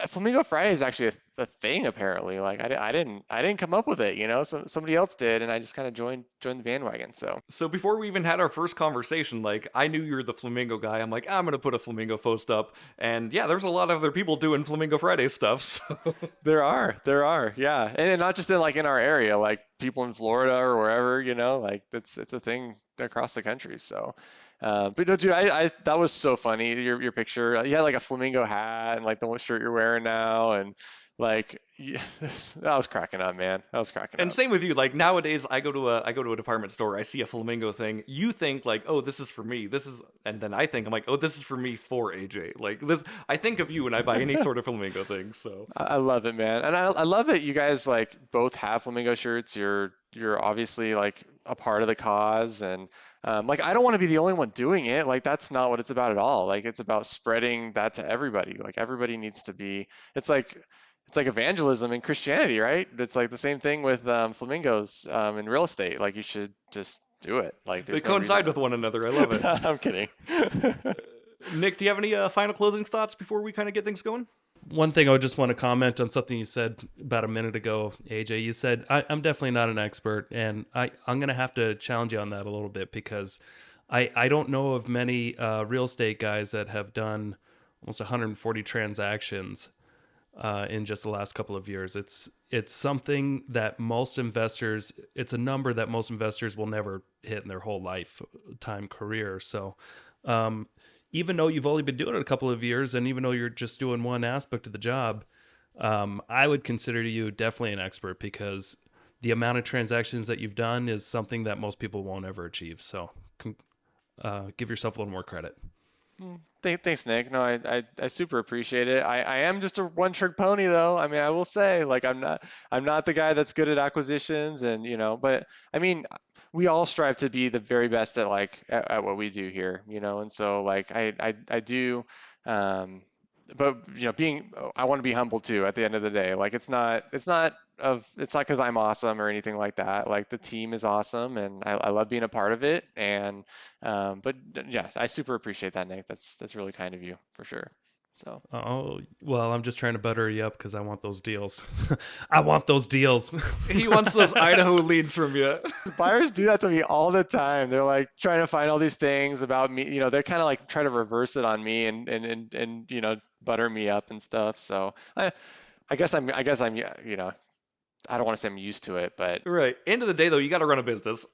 Flamingo Friday is actually a thing apparently. Like I didn't come up with it, somebody else did, and I just kind of joined the bandwagon. So before we even had our first conversation, like I knew you were the Flamingo guy. I'm like, I'm gonna put a Flamingo post up, and yeah, there's a lot of other people doing Flamingo Friday stuff. So. There are, yeah, and not just in our area, like people in Florida or wherever, like it's a thing across the country. So. But no, dude, I that was so funny. Your picture, you had like a flamingo hat and like the one shirt you're wearing now, and like that was cracking up, man. That was cracking And up. same with you. Like nowadays, I go to a department store. I see a flamingo thing. You think like, oh, this is for me. And then I think I'm like, oh, this is for me for AJ. Like this, I think of you when I buy any sort of flamingo thing. So I love it, man, and I love that you guys like both have flamingo shirts. You're obviously like a part of the cause, and like I don't want to be the only one doing it. Like that's not what it's about at all. Like it's about spreading that to everybody. Like everybody needs to be. It's like evangelism in Christianity, right? It's like the same thing with flamingos in real estate. Like you should just do it. Like they there's no reason. coincide with one another. I love it. I'm kidding. Nick, do you have any final closing thoughts before we kind of get things going? One thing I would just want to comment on something you said about a minute ago, AJ. You said, I'm definitely not an expert, and I'm going to have to challenge you on that a little bit because I don't know of many real estate guys that have done almost 140 transactions in just the last couple of years. It's something that it's a number that most investors will never hit in their whole lifetime career. So even though you've only been doing it a couple of years, and even though you're just doing one aspect of the job, I would consider you definitely an expert, because the amount of transactions that you've done is something that most people won't ever achieve. So give yourself a little more credit. Thanks, Nick. No, I super appreciate it. I am just a one-trick pony, though. I mean, I will say, like, I'm not the guy that's good at acquisitions, and but I mean, we all strive to be the very best at at what we do here, and so like I do, but I want to be humble too at the end of the day. Like it's not because I'm awesome or anything like that. Like the team is awesome, and I love being a part of it. And but yeah, I super appreciate that, Nick. That's really kind of you for sure. So Oh, well, I'm just trying to butter you up because I want those deals. I want those deals. He wants those Idaho leads from you. buyers do that to me all the time. They're like trying to find all these things about me. They're kind of like trying to reverse it on me and butter me up and stuff. So I guess I'm I don't want to say I'm used to it, but Right. End of the day, though, you got to run a business.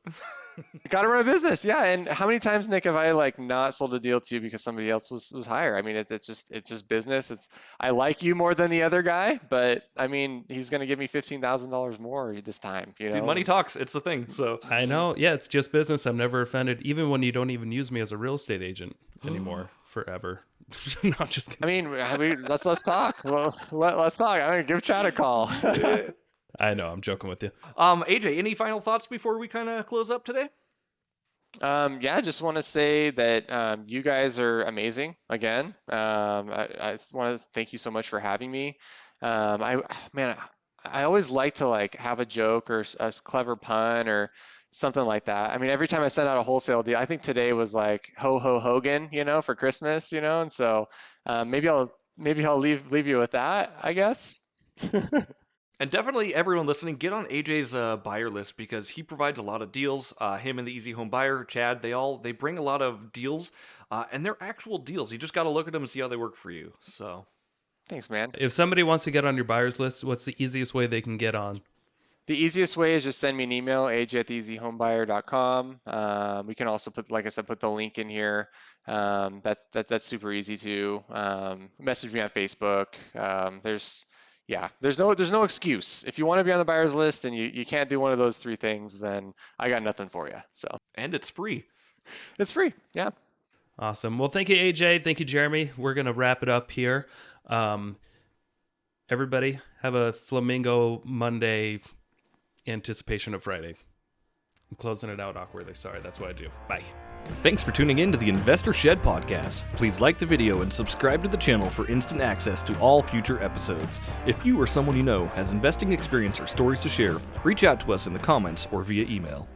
got to run a business. Yeah. And how many times, Nick, have I like not sold a deal to you because somebody else was higher? I mean, it's just business. I like you more than the other guy, but I mean, he's going to give me $15,000 more this time, Dude, money talks. It's the thing. So I know. Yeah, it's just business. I'm never offended, even when you don't even use me as a real estate agent anymore, forever. No, I'm just kidding. I mean, let's talk. Well, let's talk. I'm going to give Chad a call. I know. I'm joking with you. AJ, any final thoughts before we kind of close up today? Yeah, I just want to say that you guys are amazing again. I just want to thank you so much for having me. I always like to like have a joke or a clever pun or something like that. I mean, every time I send out a wholesale deal, I think today was like ho ho Hogan, for Christmas, and so maybe I'll leave you with that, I guess. And definitely everyone listening, get on AJ's buyer list, because he provides a lot of deals. Him and the Easy Home Buyer, Chad, they bring a lot of deals, and they're actual deals. You just got to look at them and see how they work for you. So, thanks, man. If somebody wants to get on your buyer's list, what's the easiest way they can get on? The easiest way is just send me an email, aj@easyhomebuyer.com. We can also put, like I said, put the link in here. That's super easy too. Message me on Facebook. There's no excuse. If you want to be on the buyer's list and you can't do one of those three things, then I got nothing for you. So, and it's free. It's free. Yeah. Awesome. Well, thank you, AJ. Thank you, Jeremy. We're going to wrap it up here. Everybody have a Flamingo Monday anticipation of Friday. I'm closing it out awkwardly. Sorry. That's what I do. Bye. Thanks for tuning in to the Investor Shed podcast. Please like the video and subscribe to the channel for instant access to all future episodes. If you or someone you know has investing experience or stories to share, reach out to us in the comments or via email.